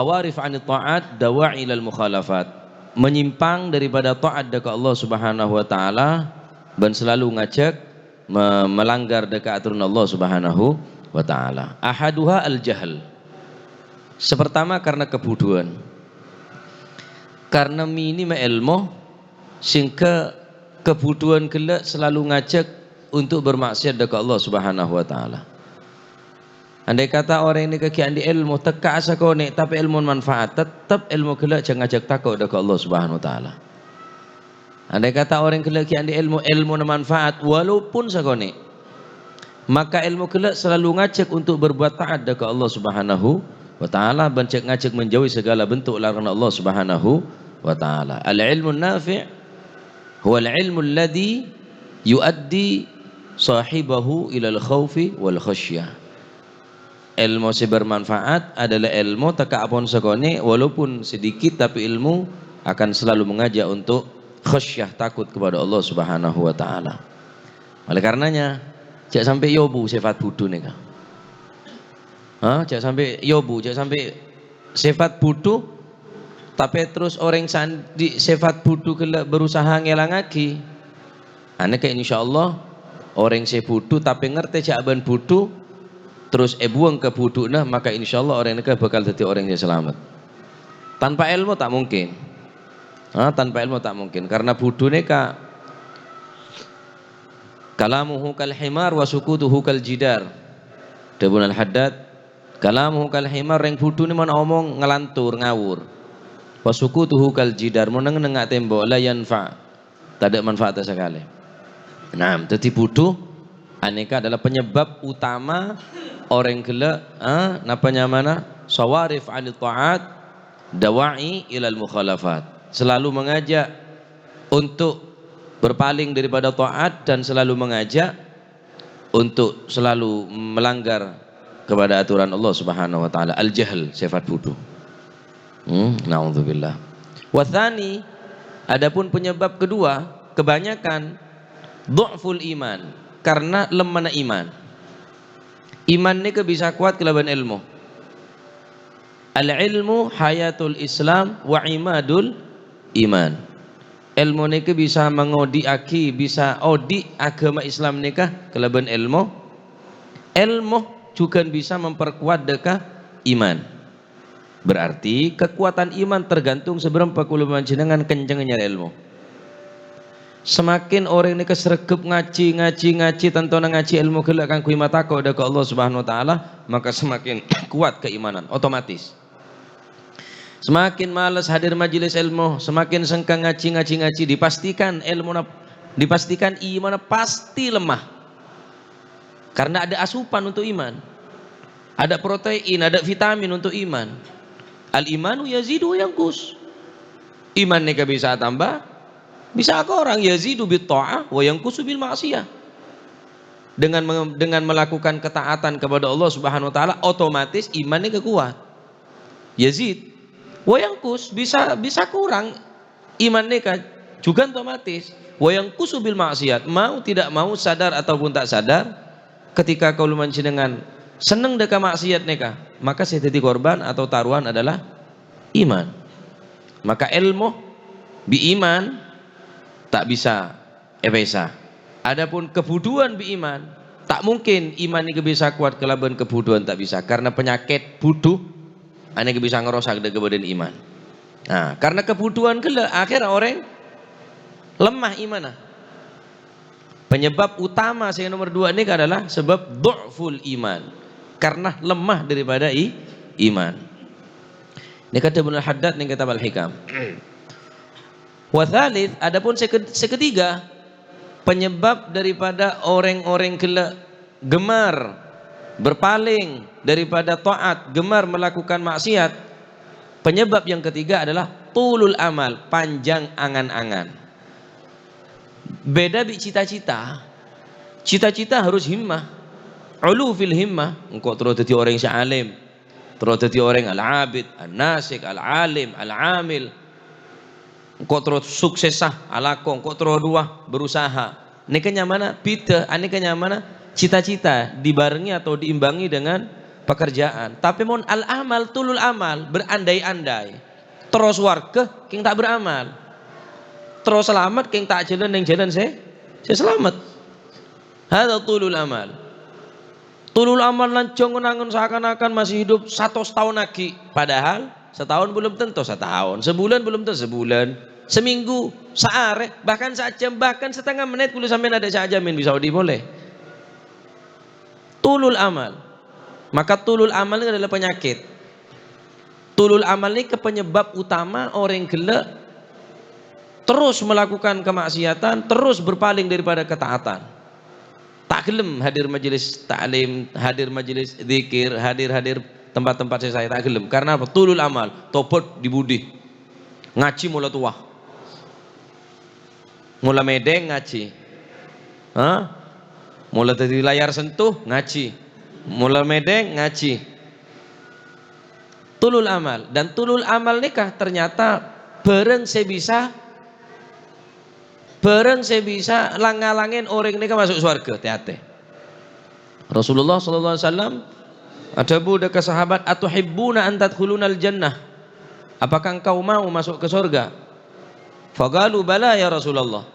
Warif 'anil ta'at dawa'i ilal mukhalafat. Menyimpang daripada taat dekat Allah Subhanahu wa taala dan selalu ngajak melanggar dekat aturan Allah Subhanahu wa taala. Ahaduha al-jahl. Sepertama karena kebodohan. Karena minim ilmu sehingga kebodohan kelak selalu ngajak untuk bermaksiat dekat Allah Subhanahu wa taala. Andai kata orang ini kekian di ilmu teka asa konek tapi ilmu manfaat, tetap ilmu kelak jangan ngajak takut dekat Allah Subhanahu wa taala. Andai kata orang kelak kian di ilmu manfaat walaupun sakonek, maka ilmu kelak selalu ngajak untuk berbuat taat dekat Allah Subhanahu wa taala, ngajak menjauhi segala bentuk larangan Allah Subhanahu wa taala. Al-ilmu nafi' huwa al-ilmu alladhi yuaddi sahibahu ila al-khawfi wal khasyah. Ilmu yang bermanfaat adalah ilmu teka apun sekone walaupun sedikit, tapi ilmu akan selalu mengajak untuk khasyah, takut kepada Allah Subhanahu wa taala. Oleh karenanya jangan sampai yobu sifat bodoh nih kak. Jangan sampai yobu, jangan sampai sifat bodoh tapi terus orang sandi sifat bodoh berusaha ngelang lagi. Ane kayak insyaallah orang si bodoh tapi ngerti jawaban bodoh terus buang ke budukna, maka insyaallah orang ini bakal jadi orang yang selamat. Tanpa ilmu tak mungkin. Tanpa ilmu tak mungkin, karena budune ka kalamuhu kal himar wa sukutuhu kal jidar. Ibnu al-Haddad, kalamuhu kal himar, yang budune mana omong ngelantur ngawur. Wa sukutuhu kal jidar, meneng nengak tembok la yanfa, tak ada manfaat sekali. Nah, jadi buduh aneka adalah penyebab utama orang gila napanya mana sawarif 'anil ta'at dawa'i ilal mukhalafat, selalu mengajak untuk berpaling daripada taat dan selalu mengajak untuk selalu melanggar kepada aturan Allah Subhanahu wa taala. Al-jahl, sifat bodoh. Naudzubillah. Wa tsani, adapun penyebab kedua, kebanyakan dhu'ful iman, karena lemahnya iman. Iman ini bisa kuat kelaban ilmu. Al-ilmu hayatul Islam wa imadul iman. Ilmu ini bisa mengodi aki, bisa odi agama Islam nikah kelaban ilmu. Ilmu juga bisa memperkuat dekah iman. Berarti kekuatan iman tergantung seberapa kuluman jenengan kencengnya ilmu. Semakin orang ini kesergep ngaji tentang ngaji ilmu gelak kang kuwi mata kau dekat Allah Subhanahu wa taala, maka semakin kuat keimanan otomatis. Semakin malas hadir majelis ilmu, semakin sengkang ngaji dipastikan ilmu, dipastikan iman pasti lemah. Karena ada asupan untuk iman. Ada protein, ada vitamin untuk iman. Al-imanu yazidu yanqus. Iman nih bisa tambah, bisa ke orang yazidu bit ta'ah wa yanqusu bil ma'siyah. Dengan melakukan ketaatan kepada Allah Subhanahu wa taala, otomatis imannya kuat. Yazid wa yanqus, bisa kurang imannya juga otomatis. Wa yanqusu bil ma'siyah, mau tidak mau, sadar ataupun tak sadar, ketika kau dengan seneng deka maksiat neka, maka saya jadi korban atau taruhan adalah iman. Maka ilmu bi iman tak bisa bisa. Adapun kebuduan bi iman, tak mungkin iman ini bisa kuat kelaban kebuduan tak bisa, karena penyakit buduh ane bisa ngerosak de badan iman. Nah, karena kebuduhan gila akhir orang lemah imanah. Penyebab utama yang nomor 2 ini adalah sebab dhu'ful iman, karena lemah daripada iman. Ini kata Ibnu al-Haddad ning kitab al-Hikam. Wa tsalits, adapun seketiga penyebab daripada orang-orang gemar berpaling daripada taat, gemar melakukan maksiat, penyebab yang ketiga adalah tulul amal, panjang angan-angan. Beda bi cita-cita. Cita-cita harus himmah, ulu fil himmah, engkau terus jadi orang yang alim, terus jadi orang al-abid, al-nasik, al-alim, al-amil. Kok terus suksesah alako, kok terus dua berusaha. Ini kenyamana bida, ini kenyamana cita-cita dibarengi atau diimbangi dengan pekerjaan. Tapi mon al amal tulul amal, berandai-andai. Terus warga king tak beramal. Terus selamat king tak jalan yang jalan saya selamat. Hada tulul amal. Tulul amal lancong ngenangan seakan-akan masih hidup 100 tahun lagi. Padahal setahun belum tentu setahun, sebulan belum tentu sebulan, seminggu, sehari, bahkan sejam, bahkan setengah menit kulo sampai ada jamin bisa boleh. Tulul amal. Maka tulul amal ini adalah penyakit. Tulul amal ini penyebab utama orang gelek terus melakukan kemaksiatan, terus berpaling daripada ketaatan. Tak gelem hadir majelis taklim, hadir majelis zikir, hadir tempat-tempat saya tak gelem. Karena apa? Tulul amal, tobat di budi. Ngaji mula tua. Mula medeng ngaji. Hah? Mula dari layar sentuh ngaji. Mula medeng ngaji. Tulul amal, dan tulul amal nikah ternyata bareng saya bisa langalangin orang ini masuk surga. Hati-hati. Rasulullah sallallahu alaihi wasallam ada budak ke sahabat, atuhibbuna an tadkhulunal jannah? Apakah engkau mau masuk ke surga? Faqalu bala ya Rasulullah.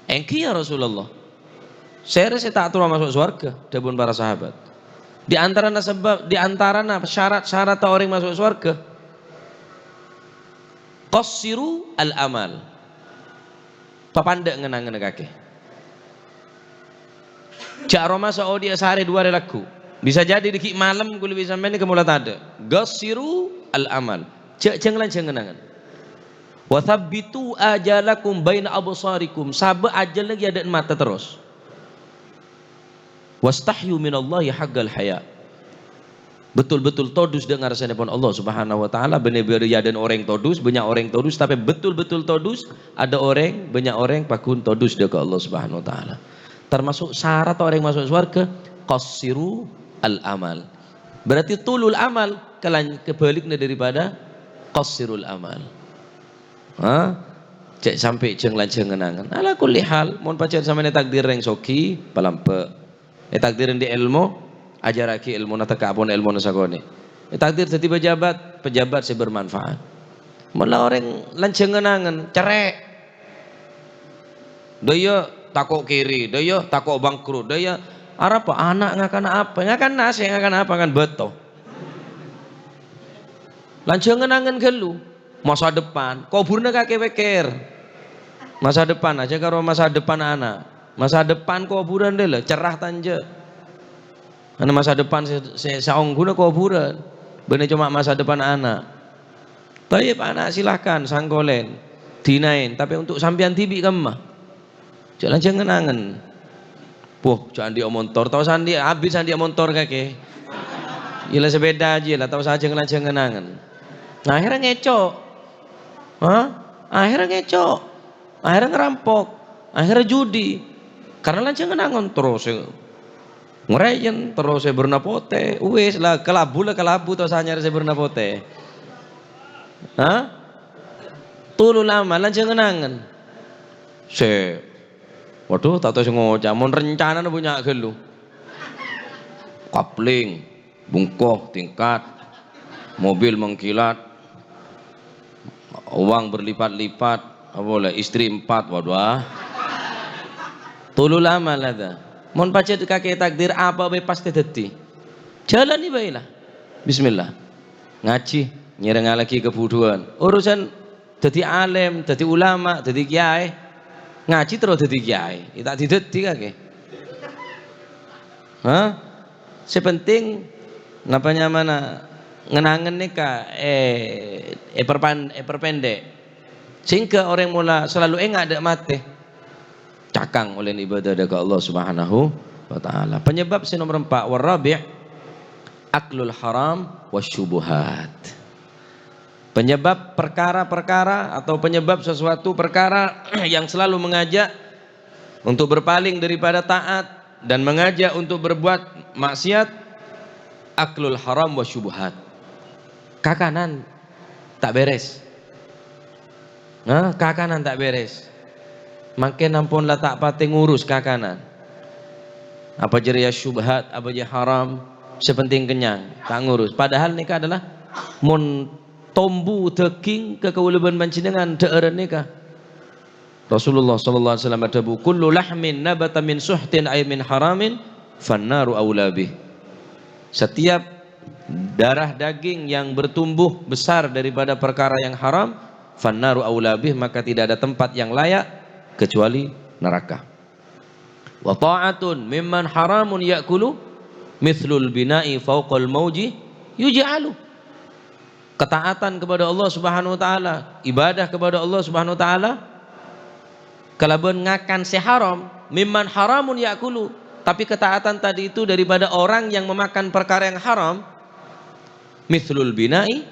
Engki ya Rasulullah. Saya tak turun masuk surga, dapun para sahabat. Di antara syarat-syarat orang masuk surga, qassiru al amal. Papandek ngenang kaki. Jak Roma dia sehari 2 hari laku. Bisa jadi di malam kulo bisa main ke mulat ada. Qassiru al amal. Jangan ngenangan. Wa thabbitu ajalakum baina absarikum. Sabe ajal lagi ada mata terus. Wastahyu minallahi haqqal haya. Betul-betul todus dengar sanepon Allah Subhanahu wa taala, benar-benar ya dan orang todus, banyak orang todus, tapi betul-betul todus, ada orang, banyak orang pakun todus dekat Allah Subhanahu wa taala. Termasuk syarat orang masuk surga, qassiru al amal. Berarti tulul amal kebaliknya daripada qassirul amal. Cek sampai jengenangan. Ala kulli hal, mohon pacar sama takdir yang soki palampe. Takdir di ilmu ajaraki ilmu nata kapon ilmu nasagone. Takdir jadi pejabat saya bermanfaat. Malah orang lancengenangan cerek. Daya takok kiri, daya takok bangkrut, daya apa anak ngakan apa? Ngakan nasi, ngakan apa kan beto. Lancengenangan gelu masa depan, kuburna kakek pikir. Masa depan aja karo masa depan anak. Masa depan kuburan deh lah, cerah tanja. Karena masa depan saung guna kuburan, bener cuma masa depan anak. Tapi anak silahkan sanggolen, dinain. Tapi untuk sampian tibi kemah, jangan angen. Jangan dia motor, tahu sandi habis sandi motor kakek. Gila sepeda aja lah, tahu saja jangan angen. Nah, akhirnya ngecok, akhirnya ngerampok, akhirnya judi. Karena jangan angon terus ngerayen terus saya bernapote wes lah kelabu terus hanya saya bernapote tulu lama jangan angon waduh tak tahu ngocah mau rencana punya gelu kapling bungkoh tingkat mobil mengkilat uang berlipat-lipat boleh istri 4 waduh Tulul amal ada. Mon pacet kakek takdir apa be pasti dadi. Jalani baiklah. Bismillah. Ngaji, nyereng lagi kebuduan. Urusan dadi alim, dadi ulama, dadi kiai. Ngaji terus dadi kiai. Tak didedi kakek. Sepenting napanya mana ngenangen nikah perpendek. Sehingga orang mula selalu enggak ada mati. Cakang oleh ibadah dekat Allah Subhanahu wa taala. Penyebab nomor 4 warabi' aklul haram wasyubuhat. Penyebab perkara-perkara atau penyebab sesuatu perkara yang selalu mengajak untuk berpaling daripada taat dan mengajak untuk berbuat maksiat, aklul haram wasyubuhat. Kakanan tak beres. Kakanan tak beres. Makin ampun lah tak pati ngurus kakanan. Apa jeria syubhat, apa je haram, sepenting kenyang tak ngurus, padahal nikah adalah mun tombu daging kekewuleban panjenengan deeren nikah. Rasulullah sallallahu alaihi wasallam berdabu kullu lahmin nabata min suhtin ay min haramin fannaru aula bih. Setiap darah daging yang bertumbuh besar daripada perkara yang haram, fannaru aula bih, maka tidak ada tempat yang layak kecuali neraka. Wa ta'atun mimman haramun ya'kulu mithlul bina'i fawqal mauji yuj'alu. Ketaatan kepada Allah Subhanahu wa taala, ibadah kepada Allah Subhanahu wa taala, kalaupun ngakan seharam, mimman haramun ya'kulu, tapi ketaatan tadi itu daripada orang yang memakan perkara yang haram, mithlul bina'i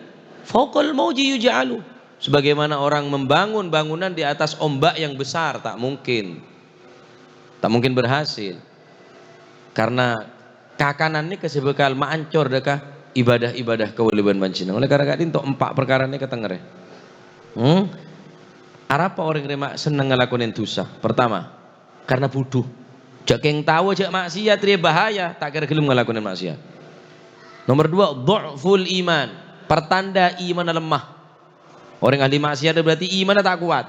fawqal mauji yuj'alu, sebagaimana orang membangun bangunan di atas ombak yang besar, tak mungkin berhasil, karena kakanan ini kesebekal maancor dekah ibadah-ibadah kewaliban mancina. Oleh karena itu untuk 4 perkara ini ketenger ya. Apa orang remak seneng ngelakuin dosa? Pertama, karena bodoh. Jak yang tahu jak maksiat dia bahaya, tak kira gelem ngelakuin maksiat. Nomor 2, dha'ful iman, pertanda iman lemah. Orang ahli maksiat berarti iman tak kuat.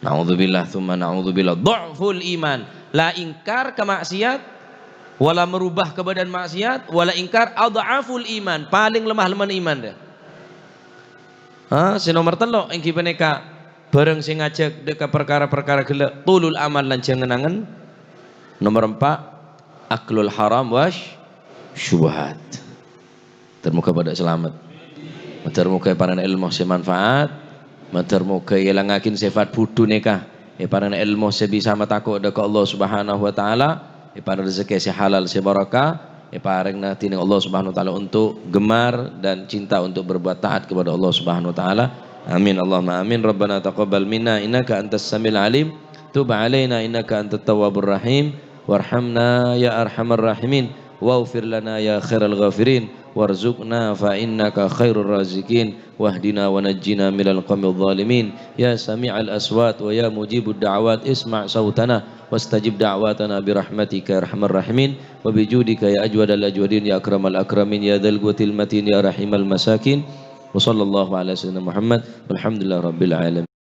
Na'udzubillah tsumma na'udzubillah. Dha'ful iman, la ingkar ke maksiat, wala merubah ke badan maksiat, wala ingkar adhaful iman, paling lemah iman dia. Si nomor 3 engki peneka bareng sing ngajak deka perkara-perkara gelek tulul amal lan jenengan. Nomor 4, aklul haram wash syubhat. Termuka pada selamat. Termuka para ilmu semanfaat, termuka ilangakin sifat budu nikah. Para ilmu sebisa matakut deka Allah Subhanahu wa taala, para rezeki se halal se barakah. Pareng nanti Allah Subhanahu wa taala untuk gemar dan cinta untuk berbuat taat kepada Allah Subhanahu wa taala. Amin Allahumma amin. Rabbana taqabbal minna innaka antas samiul alim, tub alaina innaka antat tawwabur rahim, warhamna ya arhamar rahimin, waghfir lana ya khairal ghafirin, warzuqna fa innaka khairur raziqin, wahdina wa najjina minal qawmidh dhalimin, ya sami'al aswat wa ya mujibud da'awat, isma' sautana wastajib da'watana birahmatika ya arhamar rahimin, wa bijudika ya ajwadal ajwadin, ya akramal akramin, ya dzal quwwatil matin, ya rahimal masakin. Wa sallallahu ala sayyidina Muhammad walhamdulillahi rabbil alamin.